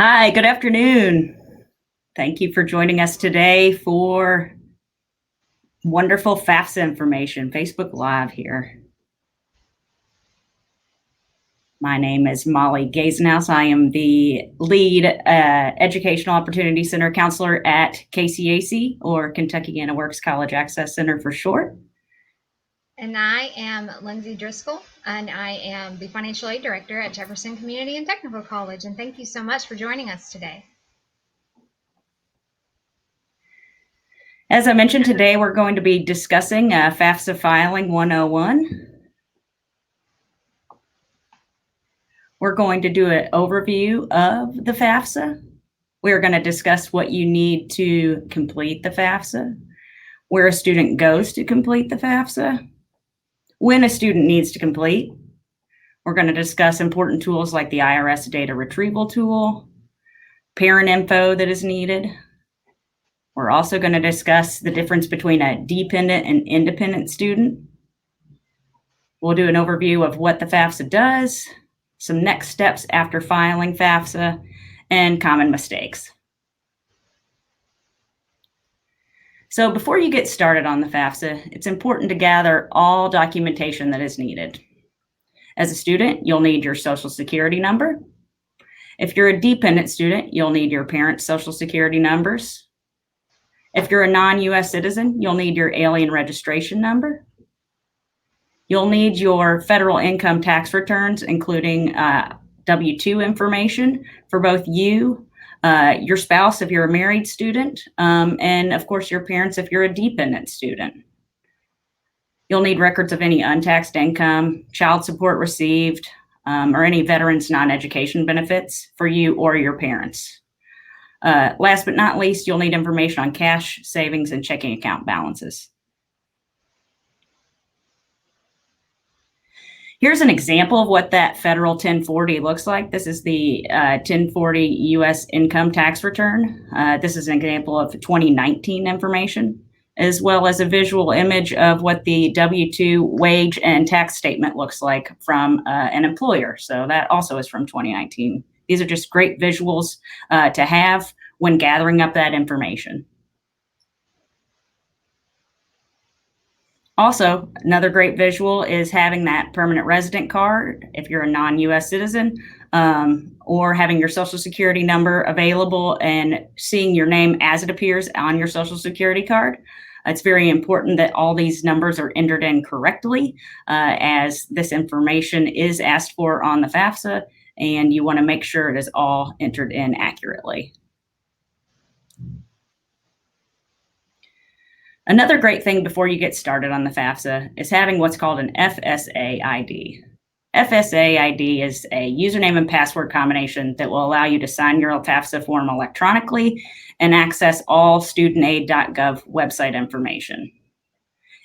Hi, good afternoon. Thank you for joining us today for wonderful FAFSA information, Facebook Live here. My name is Molly Gazenhouse. I am the lead Educational Opportunity Center counselor at KCAC, or Kentuckiana Works College Access Center for short. And I am Lindsay Driscoll, and I am the Financial Aid Director at Jefferson Community and Technical College. And thank you so much for joining us today. As I mentioned, today we're going to be discussing FAFSA Filing 101. We're going to do an overview of the FAFSA. We're going to discuss what you need to complete the FAFSA, where a student goes to complete the FAFSA, when a student needs to complete. We're going to discuss important tools like the IRS data retrieval tool, parent info that is needed. We're also going to discuss the difference between a dependent and independent student. We'll do an overview of what the FAFSA does, some next steps after filing FAFSA, and common mistakes. So before you get started on the FAFSA, it's important to gather all documentation that is needed. As a student, you'll need your Social Security number. If you're a dependent student, you'll need your parents' Social Security numbers. If you're a non-US citizen, you'll need your alien registration number. You'll need your federal income tax returns, including W-2 information for both you, your spouse if you're a married student, and of course your parents if you're a dependent student. You'll need records of any untaxed income, child support received, or any veterans non-education benefits for you or your parents. Last but not least, you'll need information on cash, savings, and checking account balances. Here's an example of what that federal 1040 looks like. This is the 1040 U.S. income tax return. This is an example of 2019 information, as well as a visual image of what the W-2 wage and tax statement looks like from an employer. So that also is from 2019. These are just great visuals to have when gathering up that information. Also, another great visual is having that permanent resident card if you're a non-US citizen, or having your Social Security number available and seeing your name as it appears on your Social Security card. It's very important that all these numbers are entered in correctly, as this information is asked for on the FAFSA, and you want to make sure it is all entered in accurately. Another great thing before you get started on the FAFSA is having what's called an FSA ID. FSA ID is a username and password combination that will allow you to sign your FAFSA form electronically and access all studentaid.gov website information.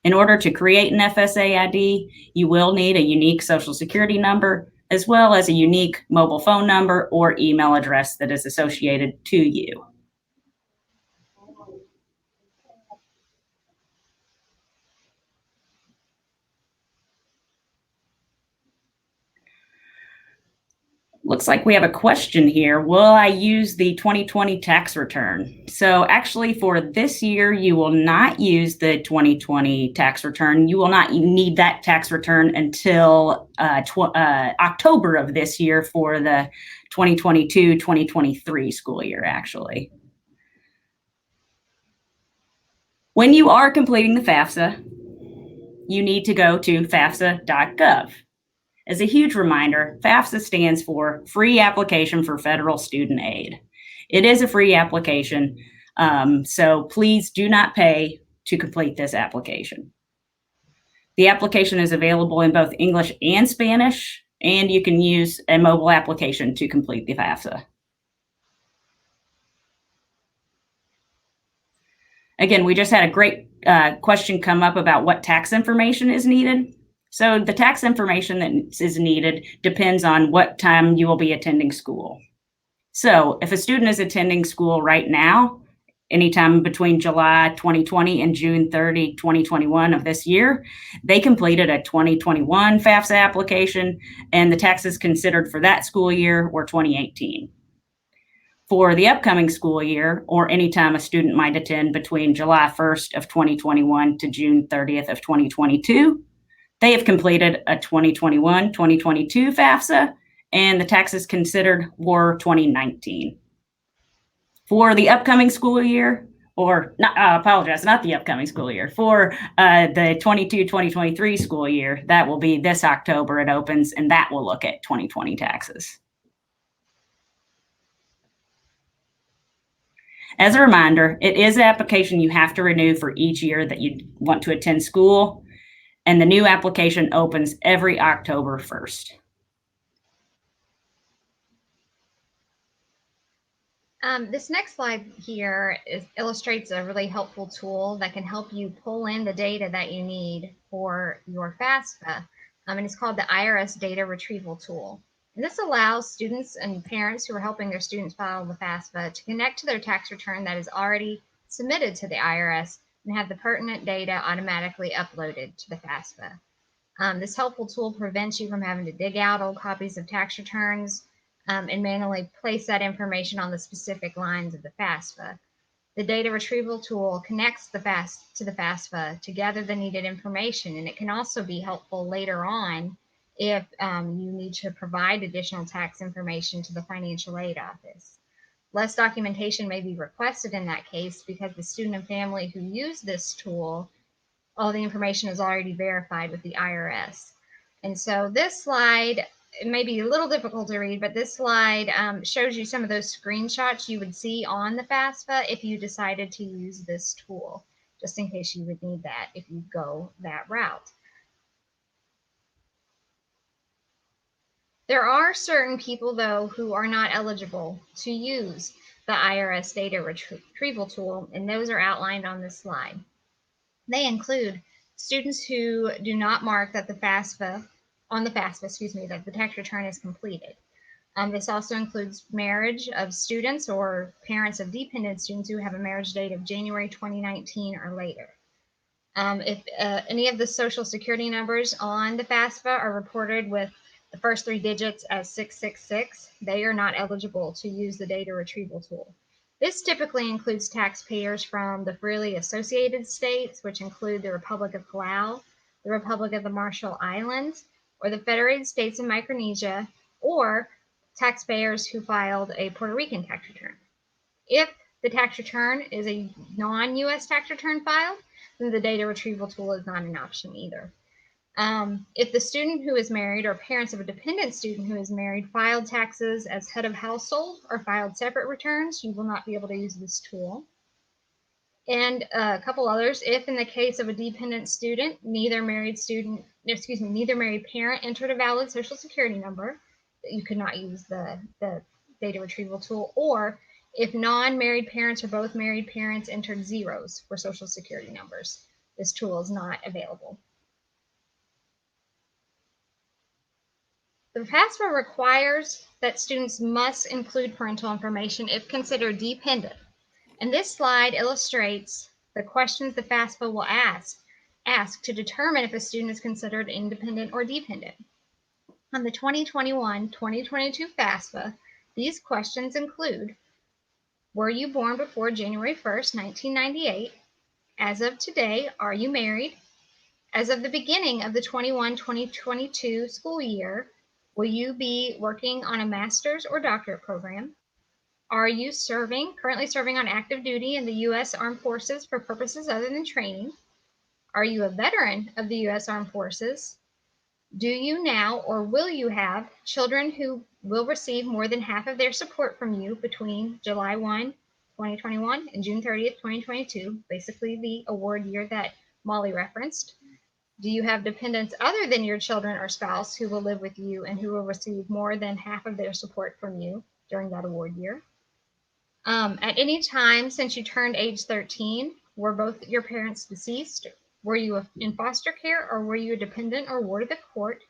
In order to create an FSA ID, you will need a unique Social Security number, as well as a unique mobile phone number or email address that is associated to you. Looks like we have a question here. Will I use the 2020 tax return? So actually for this year, you will not use the 2020 tax return. You will not need that tax return until October of this year for the 2022-2023 school year, actually. When you are completing the FAFSA, you need to go to FAFSA.gov. As a huge reminder, FAFSA stands for Free Application for Federal Student Aid. It is a free application, so please do not pay to complete this application. The application is available in both English and Spanish, and you can use a mobile application to complete the FAFSA. Again, we just had a great question come up about what tax information is needed. So the tax information that is needed depends on what time you will be attending school. So if a student is attending school right now, anytime between July 2020 and June 30, 2021 of this year, they completed a 2021 FAFSA application, and the taxes considered for that school year were 2018. For the upcoming school year, or anytime a student might attend between July 1st of 2021 to June 30th of 2022, they have completed a 2021-2022 FAFSA, and the taxes considered were 2019. For the upcoming school year, or not, apologize, not the upcoming school year, for the 22-2023 school year, that will be this October it opens, and that will look at 2020 taxes. As a reminder, it is an application you have to renew for each year that you want to attend school, and the new application opens every October 1st. This next slide here illustrates a really helpful tool that can help you pull in the data that you need for your FAFSA, and it's called the IRS Data Retrieval Tool. And this allows students and parents who are helping their students file the FAFSA to connect to their tax return that is already submitted to the IRS and have the pertinent data automatically uploaded to the FAFSA. This helpful tool prevents you from having to dig out old copies of tax returns and manually place that information on the specific lines of the FAFSA. The data retrieval tool connects to the FAFSA to gather the needed information, and it can also be helpful later on if you need to provide additional tax information to the financial aid office. Less documentation may be requested in that case because the student and family who use this tool, all the information is already verified with the IRS. And so this slide, it may be a little difficult to read, but this slide shows you some of those screenshots you would see on the FAFSA if you decided to use this tool, just in case you would need that if you go that route. There are certain people, though, who are not eligible to use the IRS data retrieval tool, and those are outlined on this slide. They include students who do not mark that the FAFSA, that the tax return is completed. This also includes marriage of students or parents of dependent students who have a marriage date of January 2019 or later. If any of the social security numbers on the FAFSA are reported with the first 3 digits as 666, they are not eligible to use the data retrieval tool. This typically includes taxpayers from the freely associated states, which include the Republic of Palau, the Republic of the Marshall Islands, or the Federated States of Micronesia, or taxpayers who filed a Puerto Rican tax return. If the tax return is a non-U.S. tax return filed, then the data retrieval tool is not an option either. If the student who is married or parents of a dependent student who is married filed taxes as head of household or filed separate returns, you will not be able to use this tool. And a couple others, if in the case of a dependent student, neither married parent entered a valid social security number, you could not use the data retrieval tool, or if non-married parents or both married parents entered zeros for social security numbers, this tool is not available. The FAFSA requires that students must include parental information if considered dependent. And this slide illustrates the questions the FAFSA will ask to determine if a student is considered independent or dependent. On the 2021-2022 FAFSA, these questions include: were you born before January 1st, 1998? As of today, are you married? As of the beginning of the 21-2022 school year, will you be working on a master's or doctorate program? Are you currently serving on active duty in the U.S. Armed Forces for purposes other than training? Are you a veteran of the U.S. Armed Forces? Do you now or will you have children who will receive more than half of their support from you between July 1, 2021 and June 30th, 2022, basically the award year that Molly referenced? Do you have dependents other than your children or spouse who will live with you and who will receive more than half of their support from you during that award year? At any time since you turned age 13, were both your parents deceased? Were you in foster care, or were you a dependent or ward of the court?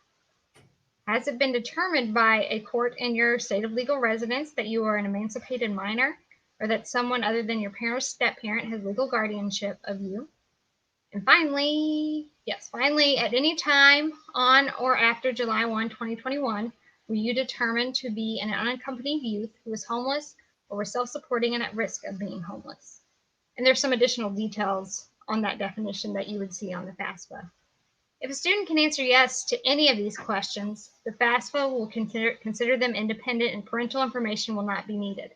Has it been determined by a court in your state of legal residence that you are an emancipated minor, or that someone other than your parent or step-parent has legal guardianship of you? And finally, at any time on or after July 1, 2021, were you determined to be an unaccompanied youth who is homeless or were self-supporting and at risk of being homeless. And there's some additional details on that definition that you would see on the FAFSA. If a student can answer yes to any of these questions, the FAFSA will consider them independent and parental information will not be needed.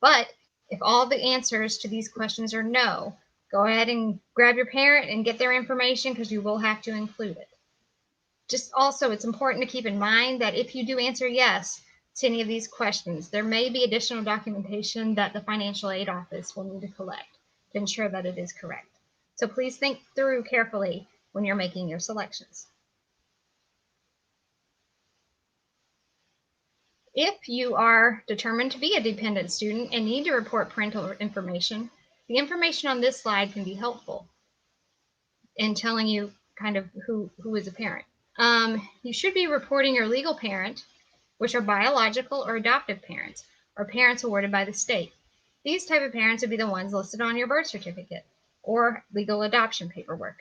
But if all the answers to these questions are no, go ahead and grab your parent and get their information because you will have to include it. Just also, it's important to keep in mind that if you do answer yes to any of these questions, there may be additional documentation that the financial aid office will need to collect to ensure that it is correct. So please think through carefully when you're making your selections. If you are determined to be a dependent student and need to report parental information, the information on this slide can be helpful in telling you kind of who is a parent. You should be reporting your legal parent, which are biological or adoptive parents, or parents awarded by the state. These type of parents would be the ones listed on your birth certificate or legal adoption paperwork.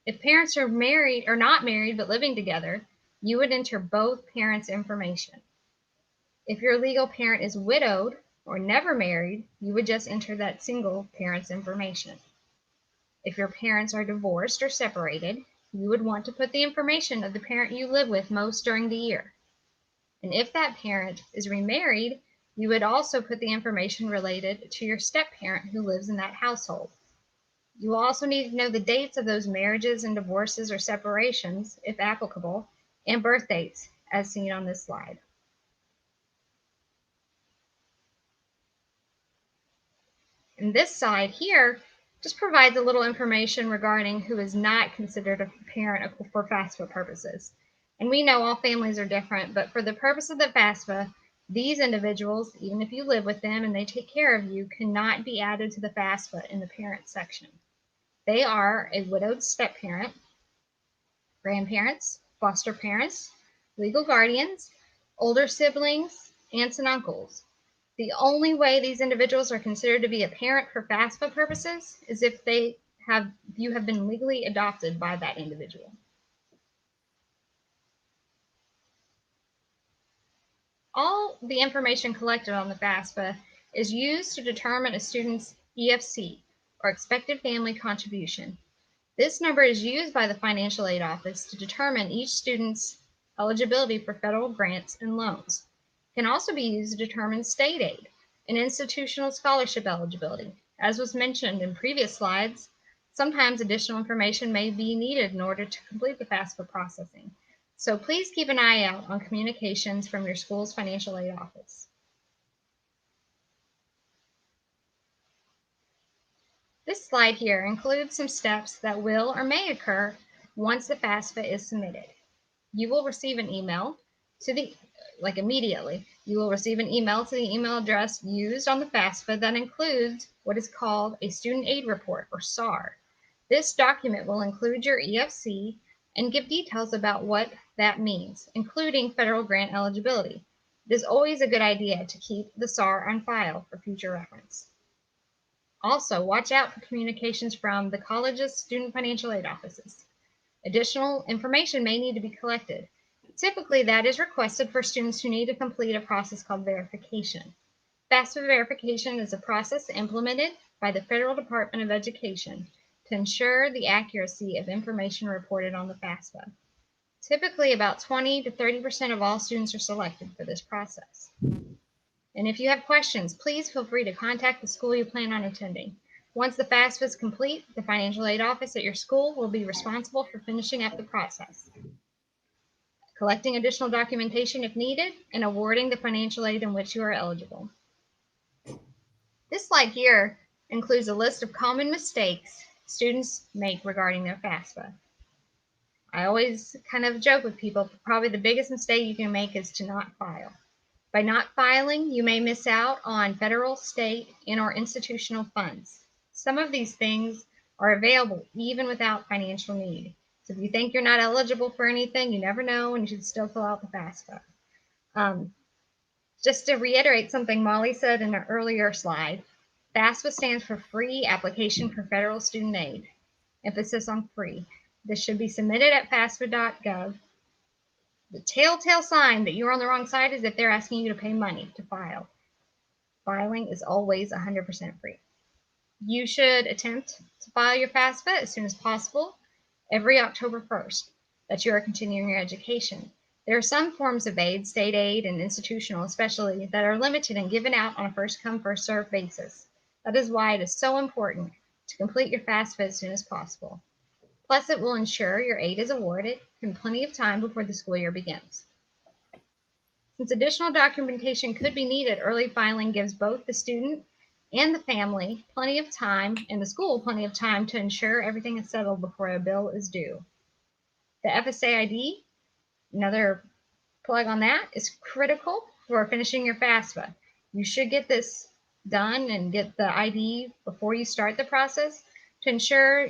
If parents are married or not married but living together, you would enter both parents' information. If your legal parent is widowed or never married, you would just enter that single parent's information. If your parents are divorced or separated, you would want to put the information of the parent you live with most during the year. And if that parent is remarried, you would also put the information related to your step-parent who lives in that household. You will also need to know the dates of those marriages and divorces or separations, if applicable, and birth dates, as seen on this slide. And this side here just provides a little information regarding who is not considered a parent for FAFSA purposes. And we know all families are different, but for the purpose of the FAFSA, these individuals, even if you live with them and they take care of you, cannot be added to the FAFSA in the parent section. They are a widowed step-parent, grandparents, foster parents, legal guardians, older siblings, aunts and uncles. The only way these individuals are considered to be a parent for FAFSA purposes is if you have been legally adopted by that individual. All the information collected on the FAFSA is used to determine a student's EFC, or expected family contribution. This number is used by the financial aid office to determine each student's eligibility for federal grants and loans. It can also be used to determine state aid and institutional scholarship eligibility. As was mentioned in previous slides, sometimes additional information may be needed in order to complete the FAFSA processing. So please keep an eye out on communications from your school's financial aid office. This slide here includes some steps that will or may occur once the FAFSA is submitted. You will receive an email immediately. You will receive an email to the email address used on the FAFSA that includes what is called a Student Aid Report, or SAR. This document will include your EFC and give details about what that means, including federal grant eligibility. It is always a good idea to keep the SAR on file for future reference. Also, watch out for communications from the college's student financial aid offices. Additional information may need to be collected. Typically, that is requested for students who need to complete a process called verification. FAFSA verification is a process implemented by the Federal Department of Education to ensure the accuracy of information reported on the FAFSA. Typically, about 20 to 30% of all students are selected for this process. And if you have questions, please feel free to contact the school you plan on attending. Once the FAFSA is complete, the financial aid office at your school will be responsible for finishing up the process, collecting additional documentation if needed, and awarding the financial aid in which you are eligible. This slide here includes a list of common mistakes students make regarding their FAFSA. I always kind of joke with people, probably the biggest mistake you can make is to not file. By not filing, you may miss out on federal, state, and/or institutional funds. Some of these things are available even without financial need. So if you think you're not eligible for anything, you never know, and you should still fill out the FAFSA. Just to reiterate something Molly said in an earlier slide, FAFSA stands for Free Application for Federal Student Aid. Emphasis on free. This should be submitted at FAFSA.gov. The telltale sign that you're on the wrong side is if they're asking you to pay money to file. Filing is always 100% free. You should attempt to file your FAFSA as soon as possible, every October 1st, that you are continuing your education. There are some forms of aid, state aid and institutional especially, that are limited and given out on a first-come, first-served basis. That is why it is so important to complete your FAFSA as soon as possible. Plus, it will ensure your aid is awarded in plenty of time before the school year begins. Since additional documentation could be needed, early filing gives both the student and the family plenty of time, and the school plenty of time, to ensure everything is settled before a bill is due. The FSA ID, another plug on that, is critical for finishing your FAFSA. You should get this done and get the ID before you start the process to ensure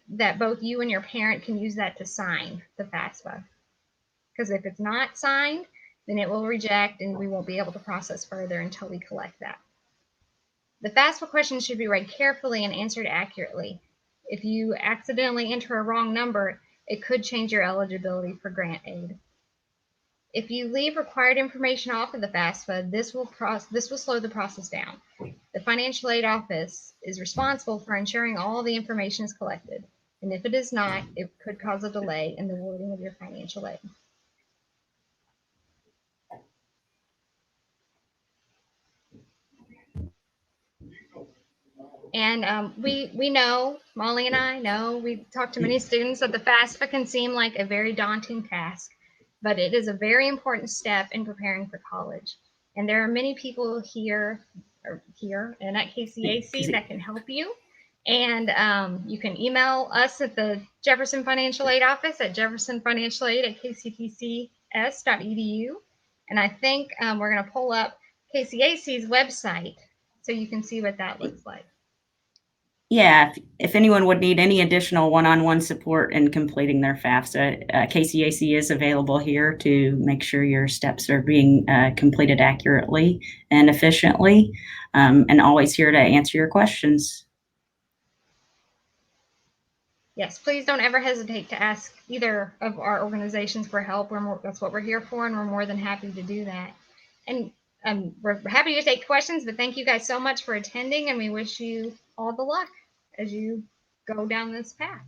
that both you and your parent can use that to sign the FAFSA. Because if it's not signed, then it will reject and we won't be able to process further until we collect that. The FAFSA questions should be read carefully and answered accurately. If you accidentally enter a wrong number, it could change your eligibility for grant aid. If you leave required information off of the FAFSA, this will slow the process down. The Financial Aid Office is responsible for ensuring all the information is collected, and if it is not, it could cause a delay in the awarding of your financial aid. And we know, Molly and I know, we talked to many students, that the FAFSA can seem like a very daunting task, but it is a very important step in preparing for college. And there are many people here and at KCAC that can help you. And you can email us at the Jefferson Financial Aid Office at jeffersonfinancialaid@kctcs.edu. And I think we're going to pull up KCAC's website so you can see what that looks like. Yeah, if anyone would need any additional one-on-one support in completing their FAFSA, KCAC is available here to make sure your steps are being completed accurately and efficiently, and always here to answer your questions. Yes, please don't ever hesitate to ask either of our organizations for help. That's what we're here for, and we're more than happy to do that. And we're happy to take questions, but thank you guys so much for attending, and we wish you all the luck as you go down this path.